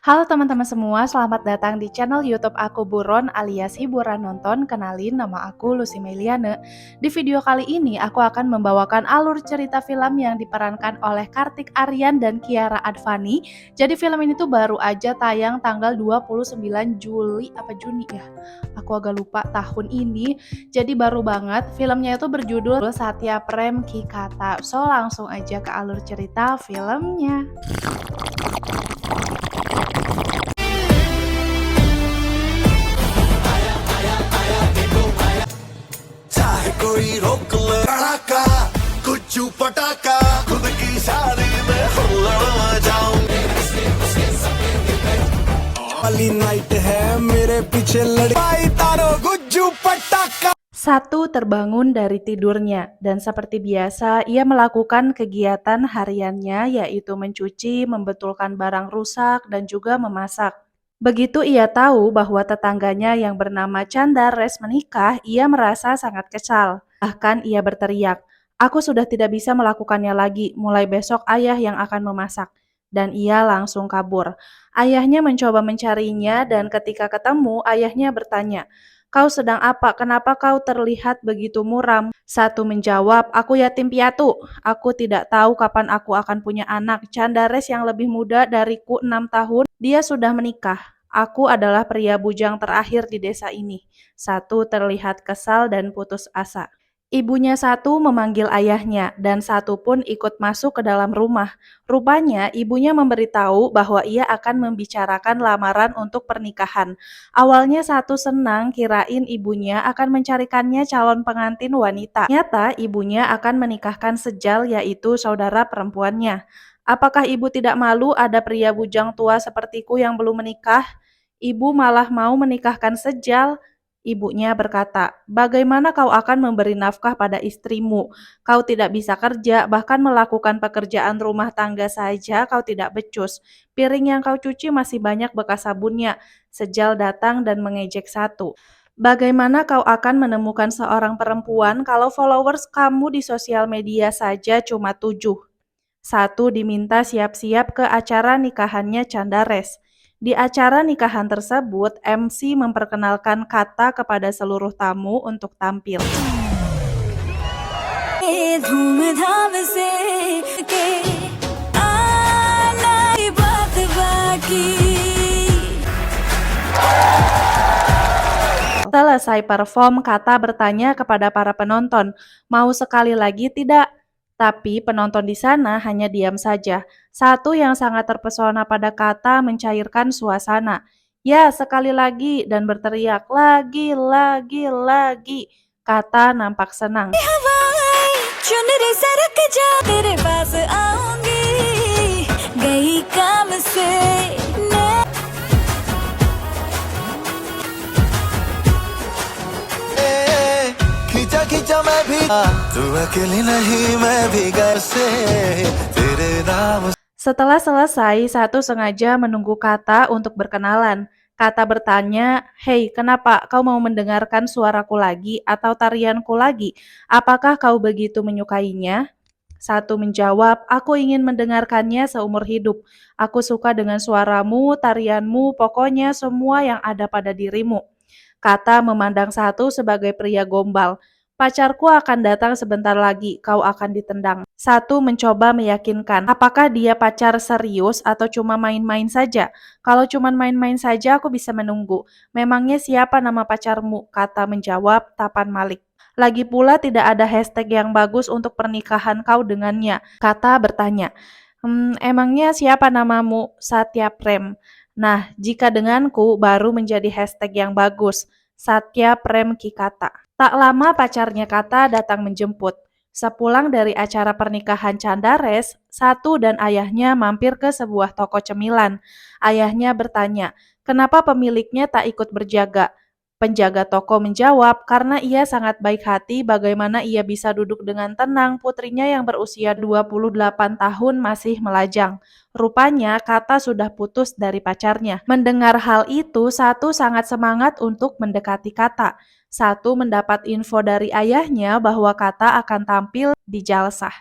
Halo teman-teman semua, selamat datang di channel YouTube aku Buron alias Hiburan Nonton. Kenalin, nama aku Lucy Meliana. Di video kali ini aku akan membawakan alur cerita film yang diperankan oleh Kartik Aryan dan Kiara Advani. Jadi film ini tuh baru aja tayang tanggal 29 Juli apa Juni ya? Aku agak lupa tahun ini. Jadi baru banget. Filmnya itu berjudul Satya Prem Ki Kata. So langsung aja ke alur cerita filmnya. चाहे कोई रोक ले लड़ाका कुछ पटाखा खुद की शादी में हुल्लड़ जाऊं वाली नाइट है मेरे पीछे लड़ाई तारो गुज्जू पटाखा. Satu terbangun dari tidurnya, dan seperti biasa ia melakukan kegiatan hariannya yaitu mencuci, membetulkan barang rusak, dan juga memasak. Begitu ia tahu bahwa tetangganya yang bernama Candares menikah, ia merasa sangat kesal. Bahkan ia berteriak, "Aku sudah tidak bisa melakukannya lagi, mulai besok ayah yang akan memasak." Dan ia langsung kabur. Ayahnya mencoba mencarinya dan ketika ketemu, ayahnya bertanya, "Kau sedang apa? Kenapa kau terlihat begitu muram?" Satu menjawab, "Aku yatim piatu. Aku tidak tahu kapan aku akan punya anak. Candares yang lebih muda dariku 6 tahun, dia sudah menikah. Aku adalah pria bujang terakhir di desa ini." Satu terlihat kesal dan putus asa. Ibunya satu memanggil ayahnya, dan satu pun ikut masuk ke dalam rumah. Rupanya ibunya memberitahu bahwa ia akan membicarakan lamaran untuk pernikahan. Awalnya satu senang kirain ibunya akan mencarikannya calon pengantin wanita. Ternyata ibunya akan menikahkan Sejal yaitu saudara perempuannya. Apakah ibu tidak malu ada pria bujang tua sepertiku yang belum menikah? Ibu malah mau menikahkan Sejal. Ibunya berkata, "Bagaimana kau akan memberi nafkah pada istrimu? Kau tidak bisa kerja, bahkan melakukan pekerjaan rumah tangga saja kau tidak becus. Piring yang kau cuci masih banyak bekas sabunnya." Sejal datang dan mengejek satu. "Bagaimana kau akan menemukan seorang perempuan kalau followers kamu di sosial media saja cuma 7?" Satu diminta siap-siap ke acara nikahannya Candares. Di acara nikahan tersebut, MC memperkenalkan Kata kepada seluruh tamu untuk tampil. धूमधाम से के आना ही बात बाकी. Selesai perform, Kata bertanya kepada para penonton, "Mau sekali lagi tidak?" Tapi penonton di sana hanya diam saja. Satu yang sangat terpesona pada Kata mencairkan suasana. "Ya, sekali lagi," dan berteriak, "Lagi, lagi, lagi." Kata nampak senang. हवाएं चुनरी सरक जा तेरे पास आऊंगी गई काम से खींचा खींचा मैं भी तू अकेली नहीं मैं भी घर से तेरे नाम. Setelah selesai, Satu sengaja menunggu Kata untuk berkenalan. Kata bertanya, "Hei, kenapa kau mau mendengarkan suaraku lagi atau tarianku lagi? Apakah kau begitu menyukainya?" Satu menjawab, "Aku ingin mendengarkannya seumur hidup. Aku suka dengan suaramu, tarianmu, pokoknya semua yang ada pada dirimu." Kata memandang Satu sebagai pria gombal. "Pacarku akan datang sebentar lagi, kau akan ditendang." Satu mencoba meyakinkan, apakah dia pacar serius atau cuma main-main saja? "Kalau cuma main-main saja aku bisa menunggu." "Memangnya siapa nama pacarmu?" Kata menjawab, "Tapan Malik." "Lagi pula tidak ada hashtag yang bagus untuk pernikahan kau dengannya." Kata bertanya, "Emangnya siapa namamu?" "Satya Prem." "Nah, jika denganku baru menjadi hashtag yang bagus. Satya Prem Ki Kata." Tak lama pacarnya Kata datang menjemput. Sepulang dari acara pernikahan Candares, Satu dan ayahnya mampir ke sebuah toko cemilan. Ayahnya bertanya, kenapa pemiliknya tak ikut berjaga? Penjaga toko menjawab, karena ia sangat baik hati, bagaimana ia bisa duduk dengan tenang, putrinya yang berusia 28 tahun masih melajang. Rupanya Kata sudah putus dari pacarnya. Mendengar hal itu, Satu sangat semangat untuk mendekati Kata. Satu mendapat info dari ayahnya bahwa Kata akan tampil di jalsah.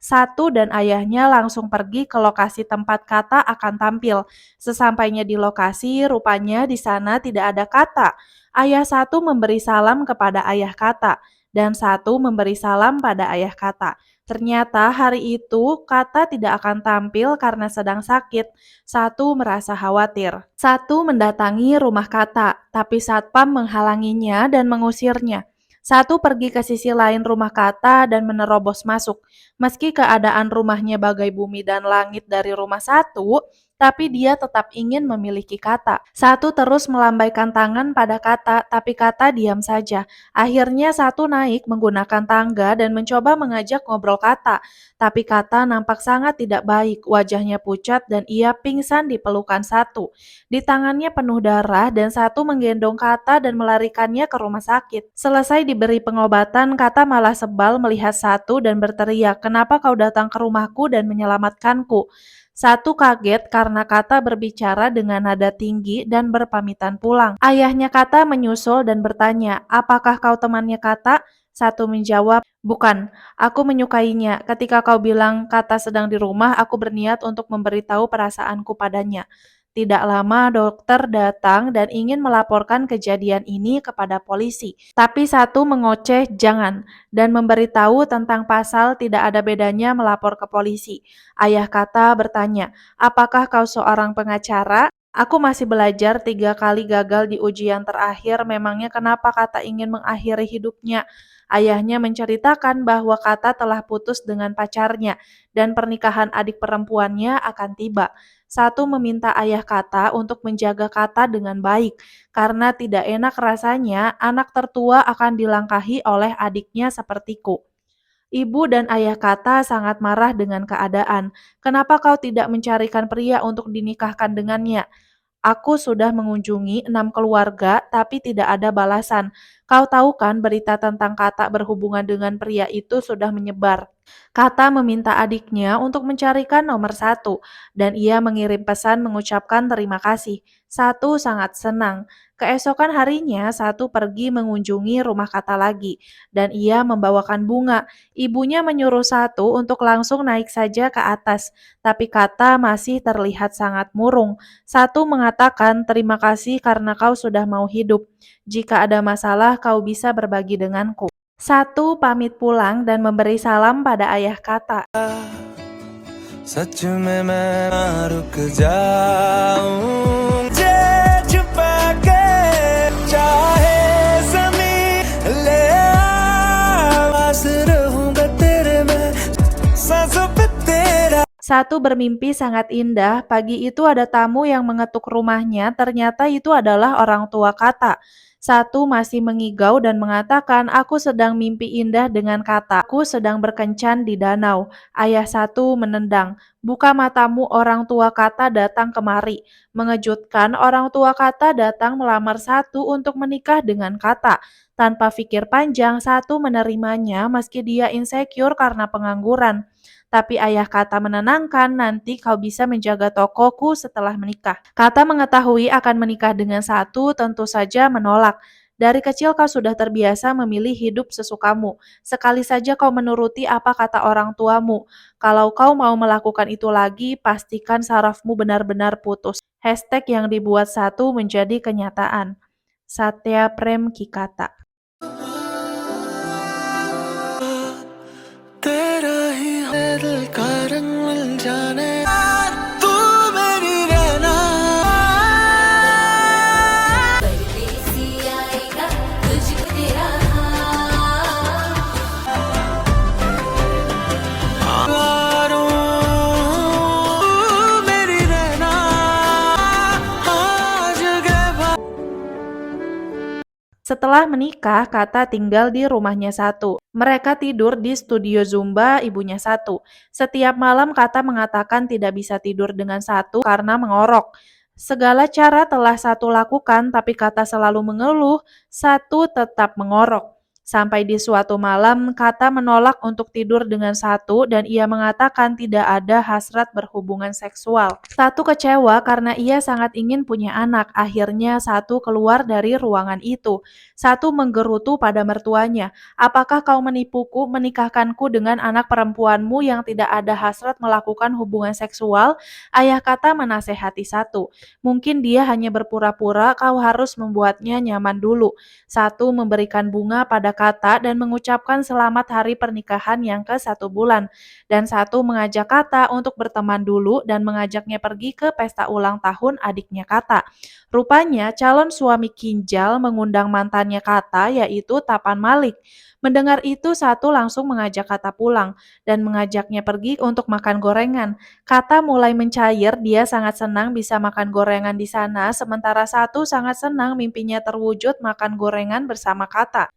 Satu dan ayahnya langsung pergi ke lokasi tempat Kata akan tampil. Sesampainya di lokasi, rupanya di sana tidak ada Kata. Ayah satu memberi salam kepada ayah Kata, dan satu memberi salam pada ayah Kata. Ternyata hari itu Kata tidak akan tampil karena sedang sakit. Satu merasa khawatir. Satu mendatangi rumah Kata, tapi satpam menghalanginya dan mengusirnya. Satu pergi ke sisi lain rumah Kata dan menerobos masuk. Meski keadaan rumahnya bagai bumi dan langit dari rumah satu, tapi dia tetap ingin memiliki Kata. Satu terus melambaikan tangan pada Kata, tapi Kata diam saja. Akhirnya satu naik menggunakan tangga dan mencoba mengajak ngobrol Kata. Tapi Kata nampak sangat tidak baik, wajahnya pucat dan ia pingsan di pelukan satu. Di tangannya penuh darah dan satu menggendong Kata dan melarikannya ke rumah sakit. Selesai diberi pengobatan, Kata malah sebal melihat satu dan berteriak, "Kenapa kau datang ke rumahku dan menyelamatkanku?" Satu kaget karena Kata berbicara dengan nada tinggi dan berpamitan pulang. Ayahnya Kata menyusul dan bertanya, "Apakah kau temannya Kata?" Satu menjawab, "Bukan, aku menyukainya. Ketika kau bilang Kata sedang di rumah, aku berniat untuk memberitahu perasaanku padanya." Tidak lama dokter datang dan ingin melaporkan kejadian ini kepada polisi. Tapi satu mengoceh jangan dan memberitahu tentang pasal tidak ada bedanya melapor ke polisi. Ayah Kata bertanya, "Apakah kau seorang pengacara?" "Aku masih belajar 3 kali gagal di ujian terakhir, memangnya kenapa Kata ingin mengakhiri hidupnya?" Ayahnya menceritakan bahwa Kata telah putus dengan pacarnya dan pernikahan adik perempuannya akan tiba. Satu meminta ayah Kata untuk menjaga Kata dengan baik, karena tidak enak rasanya anak tertua akan dilangkahi oleh adiknya sepertiku. Ibu dan ayah Kata sangat marah dengan keadaan. "Kenapa kau tidak mencarikan pria untuk dinikahkan dengannya?" "Aku sudah mengunjungi 6 keluarga, tapi tidak ada balasan. Kau tahu kan berita tentang Kata berhubungan dengan pria itu sudah menyebar." Kata meminta adiknya untuk mencarikan nomor satu, dan ia mengirim pesan mengucapkan terima kasih. Satu sangat senang. Keesokan harinya, Satu pergi mengunjungi rumah Kata lagi, dan ia membawakan bunga. Ibunya menyuruh Satu untuk langsung naik saja ke atas, tapi Kata masih terlihat sangat murung. Satu mengatakan, "Terima kasih karena kau sudah mau hidup. Jika ada masalah, kau bisa berbagi denganku." Satu pamit pulang dan memberi salam pada ayah Kata. सच में मैं रुक जाऊं जे छुपा के चाहे ज़मीं ले आवाज़ रहूंगा तेरे में सांसों पे तेरा. Satu bermimpi sangat indah, pagi itu ada tamu yang mengetuk rumahnya, ternyata itu adalah orang tua Kata. Satu masih mengigau dan mengatakan, "Aku sedang mimpi indah dengan Kata. Aku sedang berkencan di danau." Ayah Satu menendang, "Buka matamu, orang tua Kata datang kemari." Mengejutkan, orang tua Kata datang melamar Satu untuk menikah dengan Kata. Tanpa pikir panjang, Satu menerimanya meski dia insecure karena pengangguran. Tapi ayah Kata menenangkan, "Nanti kau bisa menjaga tokoku setelah menikah." Kata mengetahui akan menikah dengan Satu, tentu saja menolak. "Dari kecil kau sudah terbiasa memilih hidup sesukamu. Sekali saja kau menuruti apa kata orang tuamu. Kalau kau mau melakukan itu lagi, pastikan sarafmu benar-benar putus." Hashtag yang dibuat Satu menjadi kenyataan. Satya Prem Kikata. तेरा ही है दिल का रंग मिल जाने तू मेरी रहना. परदेसी आएगा तुझको तेरा मेरी रहना आज के बाद. Setelah menikah, Kata tinggal di rumahnya Satu. Mereka tidur di studio Zumba ibunya Satu. Setiap malam Kata mengatakan tidak bisa tidur dengan Satu karena mengorok. Segala cara telah Satu lakukan, tapi Kata selalu mengeluh, Satu tetap mengorok. Sampai di suatu malam, Kata menolak untuk tidur dengan Satu dan ia mengatakan tidak ada hasrat berhubungan seksual. Satu kecewa karena ia sangat ingin punya anak. Akhirnya Satu keluar dari ruangan itu. Satu menggerutu pada mertuanya. Apakah kau menipuku menikahkanku dengan anak perempuanmu yang tidak ada hasrat melakukan hubungan seksual? Ayah Kata menasehati Satu. Mungkin dia hanya berpura-pura, kau harus membuatnya nyaman dulu. Satu memberikan bunga pada Kata dan mengucapkan selamat hari pernikahan yang ke 1 bulan. Dan Satu mengajak Kata untuk berteman dulu dan mengajaknya pergi ke pesta ulang tahun adiknya Kata. Rupanya calon suami Kinjal mengundang mantannya Kata yaitu Tapan Malik. Mendengar itu Satu langsung mengajak Kata pulang dan mengajaknya pergi untuk makan gorengan. Kata mulai mencair, dia sangat senang bisa makan gorengan di sana, sementara Satu sangat senang mimpinya terwujud makan gorengan bersama Kata.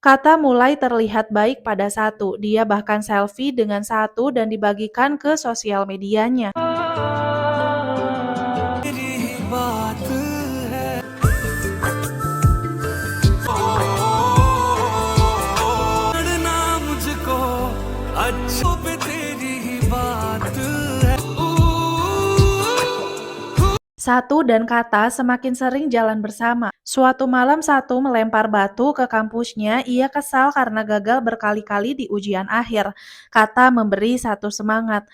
Kata mulai terlihat baik pada Satu, dia bahkan selfie dengan Satu dan dibagikan ke sosial medianya. पढ़ना मुझको अच्छों पे तेरी ही बात है Satu dan Kata semakin sering jalan bersama. Suatu malam Satu melempar batu ke kampusnya, ia kesal karena gagal berkali-kali di ujian akhir. Kata memberi Satu semangat.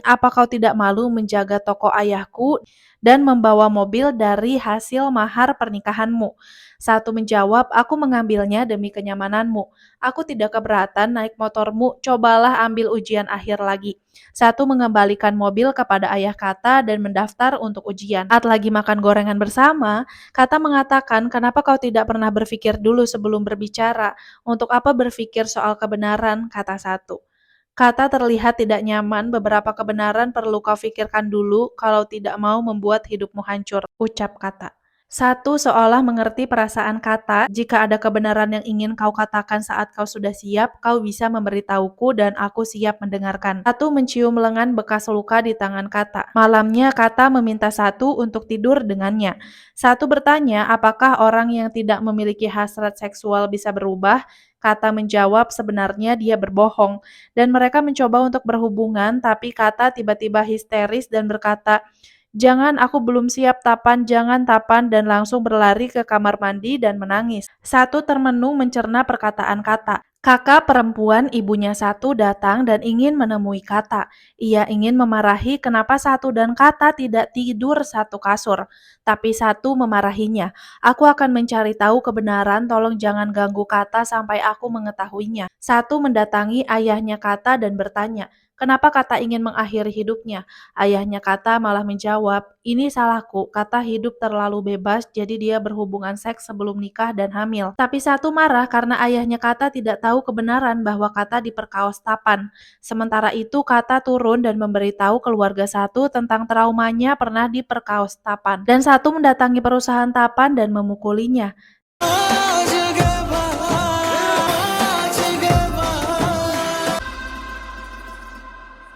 Apa kau tidak malu menjaga toko ayahku dan membawa mobil dari hasil mahar pernikahanmu? Satu menjawab, aku mengambilnya demi kenyamananmu. Aku tidak keberatan naik motormu, cobalah ambil ujian akhir lagi. Satu mengembalikan mobil kepada ayah Kata dan mendaftar untuk ujian. Saat lagi makan gorengan bersama, Kata mengatakan, kenapa kau tidak pernah berpikir dulu sebelum berbicara? Untuk apa berpikir soal kebenaran? Kata Satu. Kata terlihat tidak nyaman, beberapa kebenaran perlu kau pikirkan dulu kalau tidak mau membuat hidupmu hancur, ucap Kata. Satu seolah mengerti perasaan Kata, jika ada kebenaran yang ingin kau katakan saat kau sudah siap, kau bisa memberitahuku dan aku siap mendengarkan. Satu mencium lengan bekas luka di tangan Kata. Malamnya Kata meminta Satu untuk tidur dengannya. Satu bertanya, apakah orang yang tidak memiliki hasrat seksual bisa berubah? Kata menjawab, sebenarnya dia berbohong. Dan mereka mencoba untuk berhubungan, tapi Kata tiba-tiba histeris dan berkata, jangan, aku belum siap Tapan, jangan Tapan, dan langsung berlari ke kamar mandi dan menangis. Satu termenung mencerna perkataan Kata. Kakak perempuan ibunya Satu datang dan ingin menemui Kata. Ia ingin memarahi kenapa Satu dan Kata tidak tidur satu kasur. Tapi Satu memarahinya. Aku akan mencari tahu kebenaran, tolong jangan ganggu Kata sampai aku mengetahuinya. Satu mendatangi ayahnya Kata dan bertanya, kenapa Kata ingin mengakhiri hidupnya? Ayahnya Kata malah menjawab, ini salahku, Kata hidup terlalu bebas jadi dia berhubungan seks sebelum nikah dan hamil. Tapi Satu marah karena ayahnya Kata tidak tahu kebenaran bahwa Kata diperkaos Tapan. Sementara itu Kata turun dan memberitahu keluarga Satu tentang traumanya pernah diperkaos Tapan. Dan Satu mendatangi perusahaan Tapan dan memukulinya.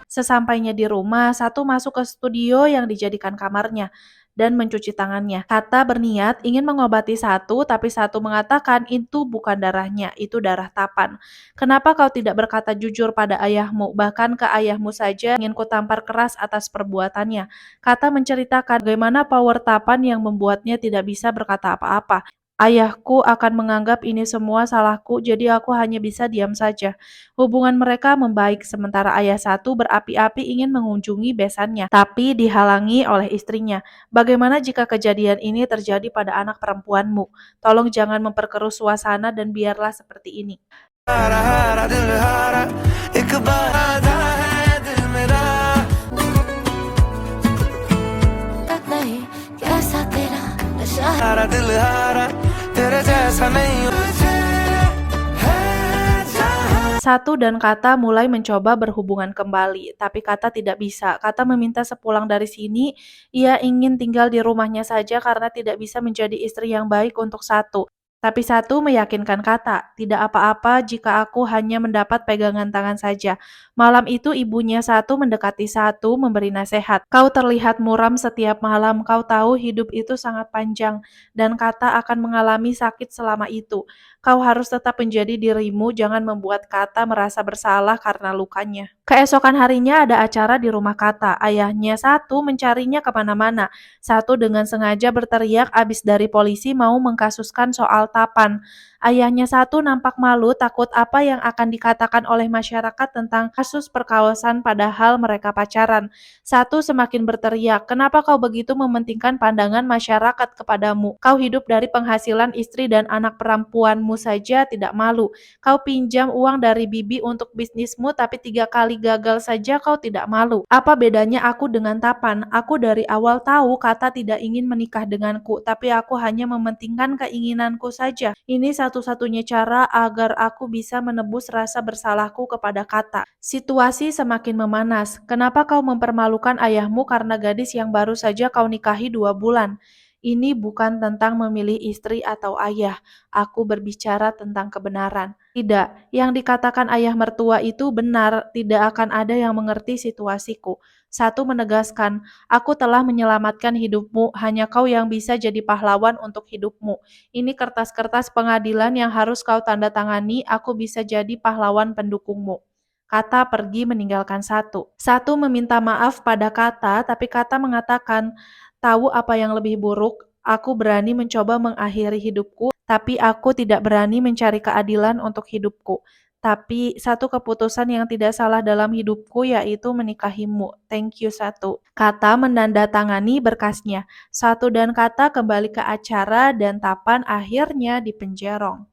Sesampainya di rumah, Satu masuk ke studio yang dijadikan kamarnya dan mencuci tangannya. Kata berniat ingin mengobati Satu, tapi Satu mengatakan itu bukan darahnya, itu darah Tapan. Kenapa kau tidak berkata jujur pada ayahmu? Bahkan ke ayahmu saja ingin ku tampar keras atas perbuatannya. Kata menceritakan bagaimana power Tapan yang membuatnya tidak bisa berkata apa-apa. Ayahku akan menganggap ini semua salahku, jadi aku hanya bisa diam saja. Hubungan mereka membaik sementara ayah Satu berapi-api ingin mengunjungi besannya, tapi dihalangi oleh istrinya. Bagaimana jika kejadian ini terjadi pada anak perempuanmu? Tolong jangan memperkeruh suasana dan biarlah seperti ini. हारा हारा दिल हारा एक बाधा है दिल मेरा तक नहीं कैसा तेरा नशा है हारा दिल हारा तेरे जैसा नहीं मुझे है जहां Satu dan Kata mulai mencoba berhubungan kembali, tapi Kata tidak bisa. Kata meminta sepulang dari sini, ia ingin tinggal di rumahnya saja karena tidak bisa menjadi istri yang baik untuk Satu. Tapi satu meyakinkan Kata, tidak apa-apa jika aku hanya mendapat pegangan tangan saja. Malam itu ibunya satu mendekati satu memberi nasihat. Kau terlihat muram setiap malam, kau tahu hidup itu sangat panjang dan Kata akan mengalami sakit selama itu. Kau harus tetap menjadi dirimu, jangan membuat Kata merasa bersalah karena lukanya. Keesokan harinya ada acara di rumah Kata. Ayahnya satu mencarinya kemana-mana. Satu dengan sengaja berteriak abis dari polisi mau mengkasuskan soal Tapan. Ayahnya satu nampak malu takut apa yang akan dikatakan oleh masyarakat tentang kasus perkawasan padahal mereka pacaran. Satu semakin berteriak, kenapa kau begitu mementingkan pandangan masyarakat kepadamu? Kau hidup dari penghasilan istri dan anak perempuanmu saja tidak malu. Kau pinjam uang dari bibi untuk bisnismu tapi 3 kali gagal saja kau tidak malu. Apa bedanya aku dengan Tapan? Aku dari awal tahu Kata tidak ingin menikah denganku, tapi aku hanya mementingkan keinginanku saja. Ini satu-satunya cara agar aku bisa menebus rasa bersalahku kepada Kata. Situasi semakin memanas. Kenapa kau mempermalukan ayahmu karena gadis yang baru saja kau nikahi 2 bulan? Ini bukan tentang memilih istri atau ayah. Aku berbicara tentang kebenaran. Tidak, yang dikatakan ayah mertua itu benar. Tidak akan ada yang mengerti situasiku. Satu menegaskan, aku telah menyelamatkan hidupmu. Hanya kau yang bisa jadi pahlawan untuk hidupmu. Ini kertas-kertas pengadilan yang harus kau tanda tangani. Aku bisa jadi pahlawan pendukungmu. Kata pergi meninggalkan Satu. Satu meminta maaf pada Kata, tapi Kata mengatakan, tahu apa yang lebih buruk? Aku berani mencoba mengakhiri hidupku, tapi aku tidak berani mencari keadilan untuk hidupku. Tapi satu keputusan yang tidak salah dalam hidupku yaitu menikahimu. Thank you Satu. Kata menandatangani berkasnya. Satu dan Kata kembali ke acara dan Tapan akhirnya dipenjara.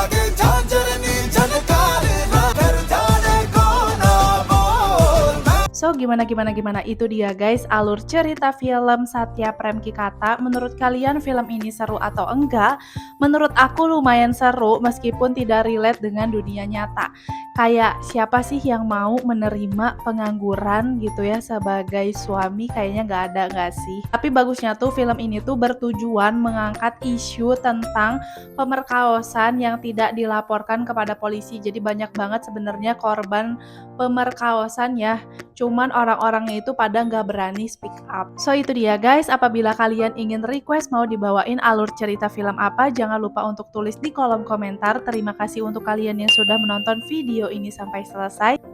आगे झांझरनी झनकारे ना कर जाने को ना बोल So gimana itu dia guys alur cerita film Satya Prem Ki Kata. Menurut kalian film ini seru atau enggak? Menurut aku lumayan seru meskipun tidak relate dengan dunia nyata. Kayak siapa sih yang mau menerima pengangguran gitu ya sebagai suami, kayaknya nggak ada nggak sih? Tapi bagusnya tuh film ini tuh bertujuan mengangkat isu tentang pemerkosaan yang tidak dilaporkan kepada polisi. Jadi banyak banget sebenarnya korban pemerkosaan ya, cuman orang-orangnya itu pada nggak berani speak up. So itu dia guys, apabila kalian ingin request mau dibawain alur cerita film apa, jangan lupa untuk tulis di kolom komentar. Terima kasih untuk kalian yang sudah menonton video ini sampai selesai.